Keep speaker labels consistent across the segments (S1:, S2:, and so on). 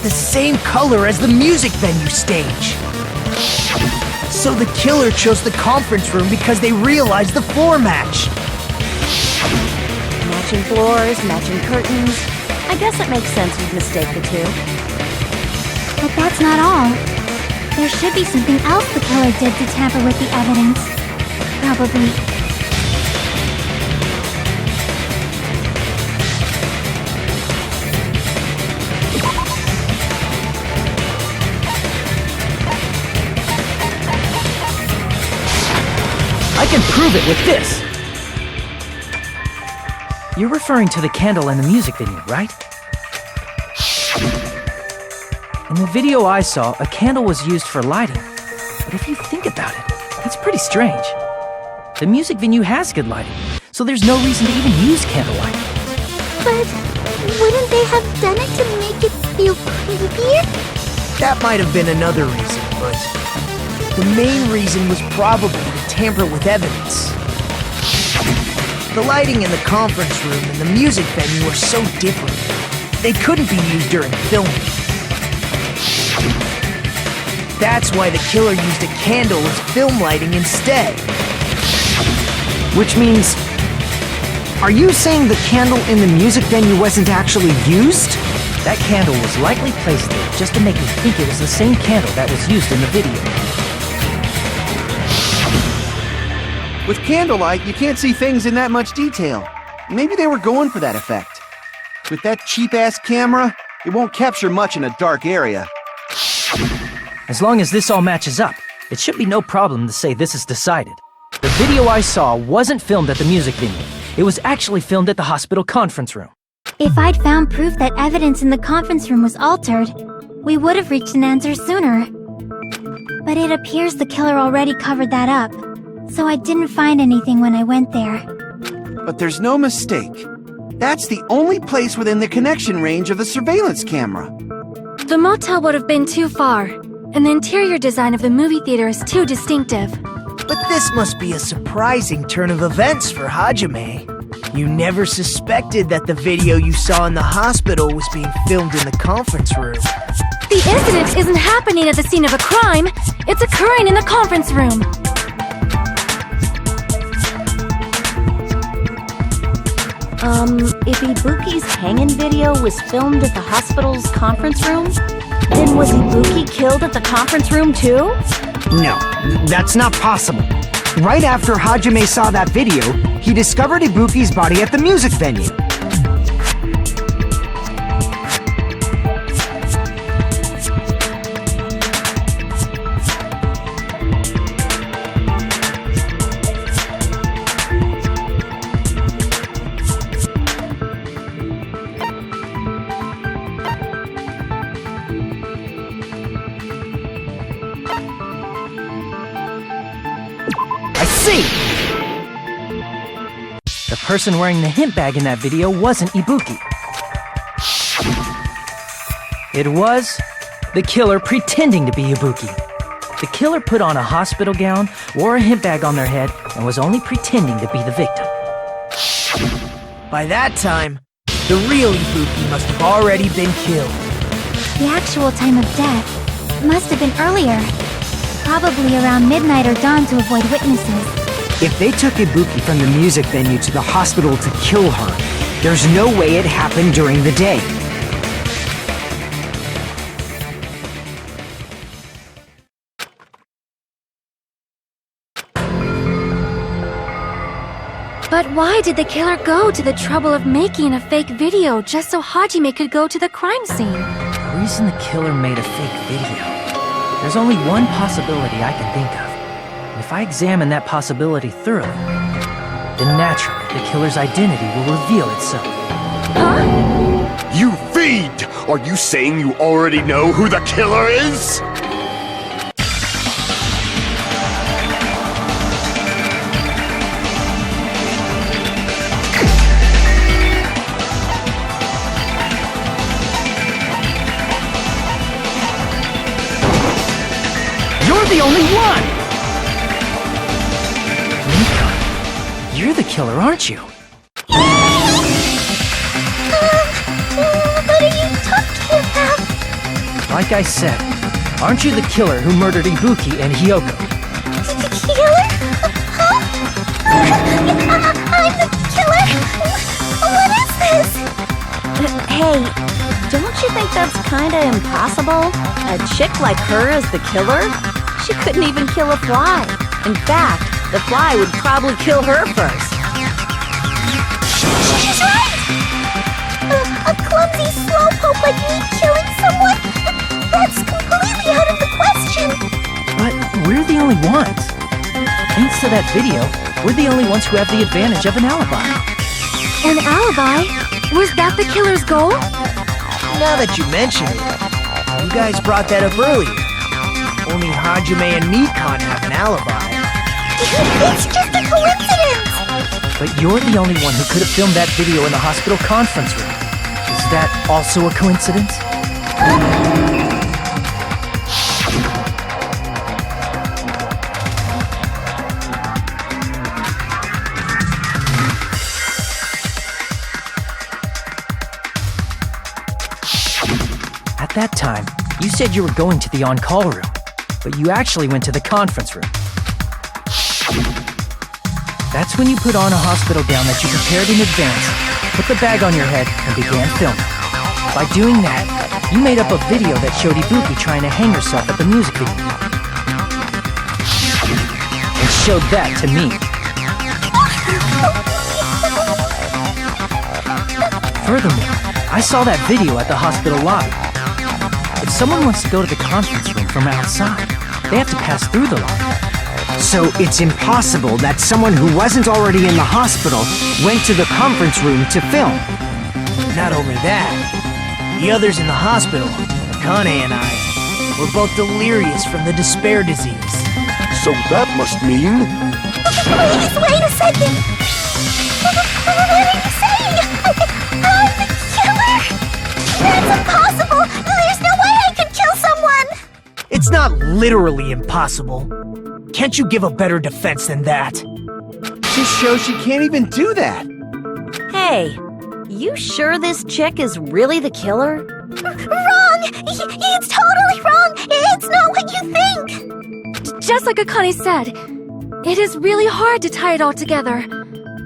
S1: the same color as the music venue stage. So the killer chose the conference room because they realized the floor match.
S2: Matching floors, matching curtains. I guess it makes sense we'd mistake the two.
S3: But that's not all. There should be something else the killer did to tamper with the evidence. Probably.
S1: I can prove it with this! You're referring to the candle in the music video, right? In the video I saw, a candle was used for lighting. But if you think about it, that's pretty strange. The music venue has good lighting, so there's no reason to even use candlelight.
S3: But wouldn't they have done it to make it feel creepier?
S1: That might have been another reason, but the main reason was probably to tamper with evidence. The lighting in the conference room and the music venue are so different. They couldn't be used during filming. That's why the killer used a candle as film lighting instead. Which means... Are you saying the candle in the music venue wasn't actually used? That candle was likely placed there just to make me think it was the same candle that was used in the video.
S4: With candlelight, you can't see things in that much detail. Maybe they were going for that effect. With that cheap-ass camera, it won't capture much in a dark area.
S1: As long as this all matches up, it should be no problem to say this is decided. The video I saw wasn't filmed at the music venue. It was actually filmed at the hospital conference room.
S3: If I'd found proof that evidence in the conference room was altered, we would have reached an answer sooner. But it appears the killer already covered that up, so I didn't find anything when I went there.
S4: But there's no mistake. That's the only place within the connection range of the surveillance camera.
S5: The motel would have been too far, and the interior design of the movie theater is too distinctive.
S1: But this must be a surprising turn of events for Hajime. You never suspected that the video you saw in the hospital was being filmed in the conference room.
S5: The incident isn't happening at the scene of a crime, it's occurring in the conference room.
S2: If Ibuki's hanging video was filmed at the hospital's conference room, then was Ibuki killed at the conference room too?
S6: No, that's not possible. Right after Hajime saw that video, he discovered Ibuki's body at the music venue.
S1: The person wearing the hint bag in that video wasn't Ibuki. It was the killer pretending to be Ibuki. The killer put on a hospital gown, wore a hint bag on their head, and was only pretending to be the victim. By that time, the real Ibuki must have already been killed.
S3: The actual time of death must have been earlier. Probably around midnight or dawn to avoid witnesses.
S6: If they took Ibuki from the music venue to the hospital to kill her, there's no way it happened during the day.
S5: But why did the killer go to the trouble of making a fake video just so Hajime could go to the crime scene?
S1: The reason the killer made a fake video, there's only one possibility I can think of. If I examine that possibility thoroughly, then naturally the killer's identity will reveal itself.
S5: Huh?
S7: You fiend! Are you saying you already know who the killer is?
S1: You're the only one! Mikan, you're the killer, aren't you?
S3: What are you talking about?
S1: Like I said, aren't you the killer who murdered Ibuki and Hyoko?
S3: Killer? Huh? I'm the killer? What is this?
S2: Hey, don't you think that's kinda impossible? A chick like her is the killer? She couldn't even kill a fly. In fact, the fly would probably kill her first.
S3: She's right! A clumsy slowpoke like me killing someone? That's completely out of the question!
S1: But we're the only ones. Thanks to that video, we're the only ones who have the advantage of an alibi.
S5: An alibi? Was that the killer's goal?
S1: Now that you mention it, you guys brought that up earlier. Only Hajime and Mikan have an alibi.
S3: It's just a coincidence!
S1: But you're the only one who could have filmed that video in the hospital conference room. Is that also a coincidence? At that time, you said you were going to the on-call room, but you actually went to the conference room. That's when you put on a hospital gown that you prepared in advance, put the bag on your head, and began filming. By doing that, you made up a video that showed Ibuki trying to hang herself at the music video. And showed that to me. Furthermore, I saw that video at the hospital lobby. If someone wants to go to the conference room from outside, they have to pass through the lobby.
S6: So it's impossible that someone who wasn't already in the hospital went to the conference room to film.
S1: Not only that, the others in the hospital, Akane and I, were both delirious from the despair disease.
S7: So that must mean...
S3: Please, wait a second! What are you saying? I'm the killer? That's impossible! There's no way I could kill someone!
S1: It's not literally impossible. Can't you give a better defense than that?
S4: Just shows she can't even do that.
S2: Hey, you sure this chick is really the killer?
S3: Wrong! It's totally wrong! It's not what you think!
S5: Just like Akane said, it is really hard to tie it all together.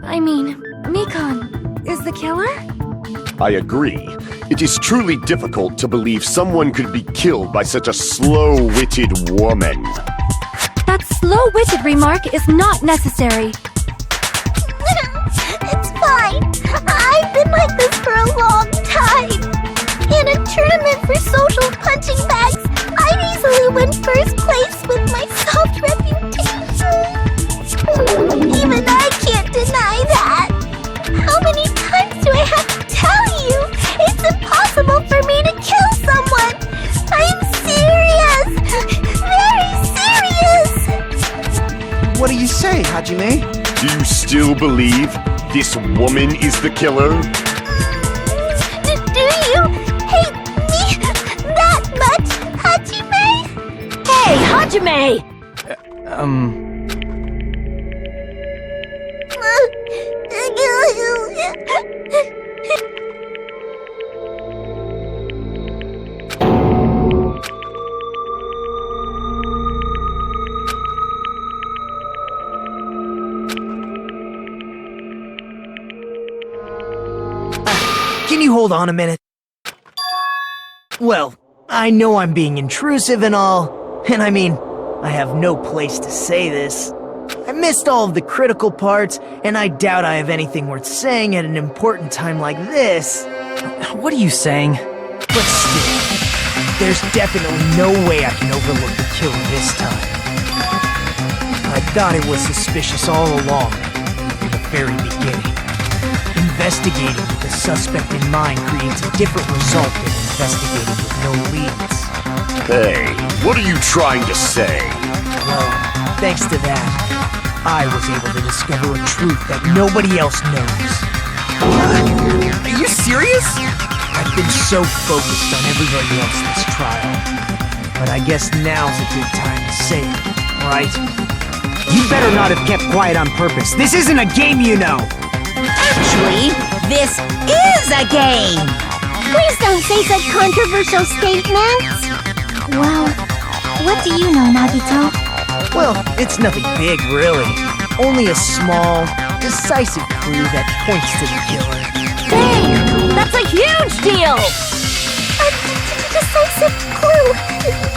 S5: I mean, Mikan is the killer?
S7: I agree. It is truly difficult to believe someone could be killed by such a slow-witted woman.
S5: That slow-witted remark is not necessary.
S3: It's fine. I've been like this for a long time. In a tournament for social punching bags, I'd easily win first place with my soft reputation. Even I can't deny that. How many times do I have to tell you? It's impossible for me to kill someone. I'm serious. Very serious.
S4: What do you say, Hajime?
S7: Do you still believe this woman is the killer?
S3: Do you hate me that much, Hajime?
S2: Hey, Hajime!
S1: Can you hold on a minute? Well, I know I'm being intrusive and all, and I mean, I have no place to say this. I missed all of the critical parts, and I doubt I have anything worth saying at an important time like this. What are you saying? But still, there's definitely no way I can overlook the killer this time. I thought it was suspicious all along, from the very beginning. Investigating with the suspect in mind creates a different result than investigating with no leads.
S7: Hey, what are you trying to say?
S1: Well, thanks to that, I was able to discover a truth that nobody else knows.
S4: Are you serious?
S1: I've been so focused on everybody else this trial. But I guess now's a good time to say it, right?
S6: You better not have kept quiet on purpose. This isn't a game, you know!
S2: Actually, this is a game!
S3: Please don't say such controversial statements. Well, what do you know, Nagito?
S1: Well, it's nothing big, really. Only a small, decisive clue that points to the killer.
S2: Dang! That's a huge deal!
S3: A decisive clue?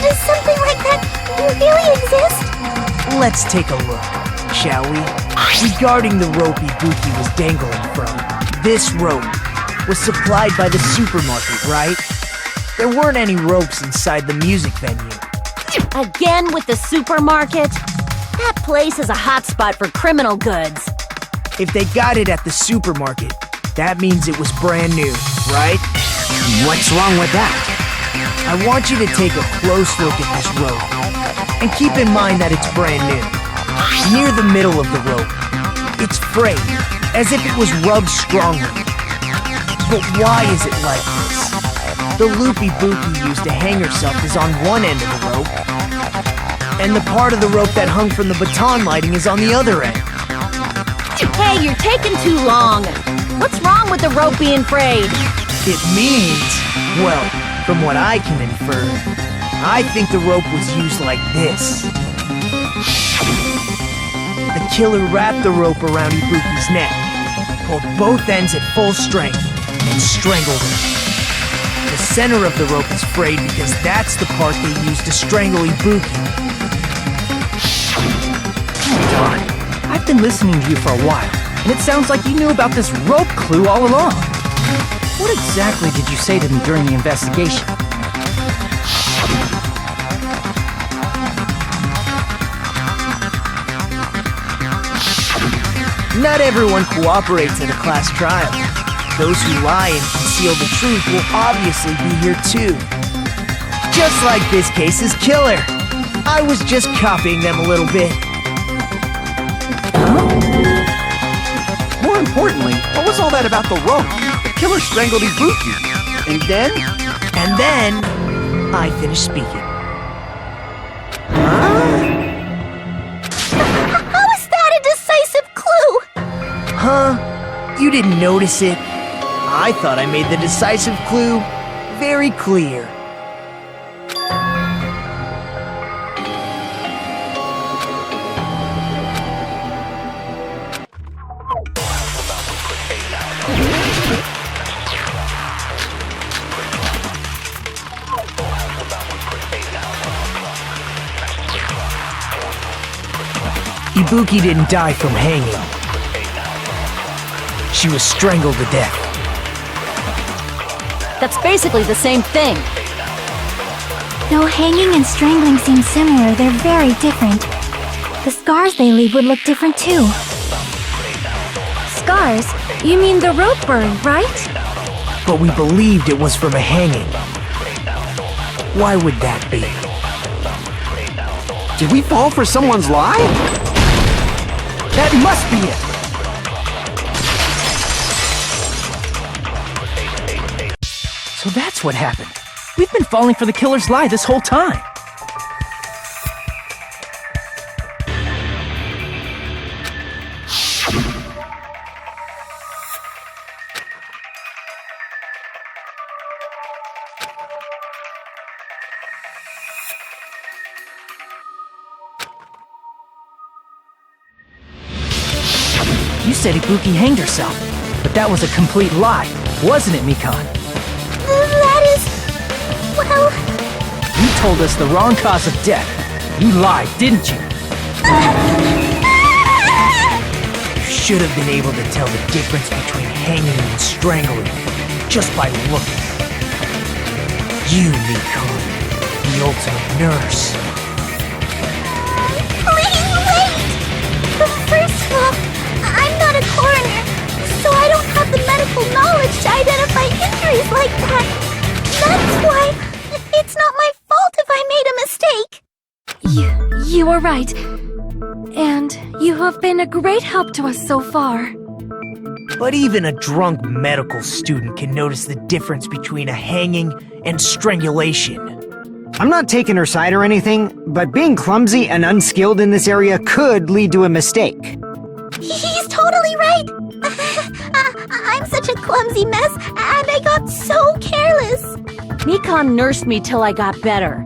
S3: Does something like that really exist?
S1: Let's take a look, shall we? Regarding the rope Ibuki was dangling from, this rope was supplied by the supermarket, right? There weren't any ropes inside the music venue.
S2: Again with the supermarket? That place is a hotspot for criminal goods.
S1: If they got it at the supermarket, that means it was brand new, right?
S6: What's wrong with that?
S1: I want you to take a close look at this rope. And keep in mind that it's brand new. Near the middle of the rope, it's frayed, as if it was rubbed strongly. But why is it like this? The loop Ibuki used to hang herself is on one end of the rope, and the part of the rope that hung from the baton lighting is on the other end.
S2: Hey, you're taking too long. What's wrong with the rope being frayed?
S1: It means, well, from what I can infer, I think the rope was used like this. The killer wrapped the rope around Ibuki's neck, pulled both ends at full strength, and strangled her. The center of the rope is frayed because that's the part they used to strangle Ibuki.
S8: Don, I've been listening to you for a while, and it sounds like you knew about this rope clue all along. What exactly did you say to them during the investigation?
S1: Not everyone cooperates at a class trial. Those who lie and conceal the truth will obviously be here too. Just like this case's killer. I was just copying them a little bit.
S4: More importantly, what was all that about the rope? The killer strangled Ibuki. And then?
S1: And then, I finished speaking.
S3: How is that a decisive clue?
S1: Huh? You didn't notice it? I thought I made the decisive clue very clear. Ibuki didn't die from hanging. She was strangled to death.
S2: That's basically the same thing.
S3: Though hanging and strangling seem similar, they're very different. The scars they leave would look different too.
S5: Scars? You mean the rope burn, right?
S1: But we believed it was from a hanging. Why would that be?
S4: Did we fall for someone's lie?
S8: That must be it! So that's what happened. We've been falling for the killer's lie this whole time. You said Ibuki hanged herself, but that was a complete lie, wasn't it, Mikan?
S3: That is... well...
S8: You told us the wrong cause of death. You lied, didn't you?
S1: You should have been able to tell the difference between hanging and strangling just by looking. You, Mikan, the ultimate nurse.
S3: Please wait! First of all, I'm not a coroner, so I don't have the medical knowledge to identify injuries like that. That's why it's not my fault if I made a mistake.
S5: You are right. And you have been a great help to us so far.
S1: But even a drunk medical student can notice the difference between a hanging and strangulation.
S6: I'm not taking her side or anything, but being clumsy and unskilled in this area could lead to a mistake.
S3: He's totally right. I'm such a clumsy mess, and I got so careless.
S2: Mikan nursed me till I got better.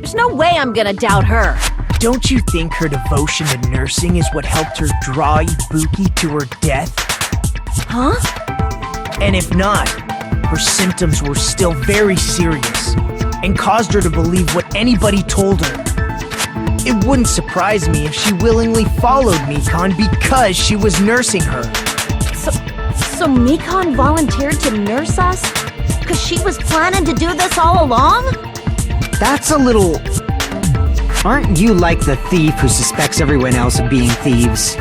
S2: There's no way I'm gonna doubt her.
S1: Don't you think her devotion to nursing is what helped her draw Ibuki to her death?
S2: Huh?
S1: And if not, her symptoms were still very serious and caused her to believe what anybody told her. It wouldn't surprise me if she willingly followed Mikan because she was nursing her.
S2: So Mikan volunteered to nurse us? Because she was planning to do this all along?
S6: That's a little... Aren't you like the thief who suspects everyone else of being thieves?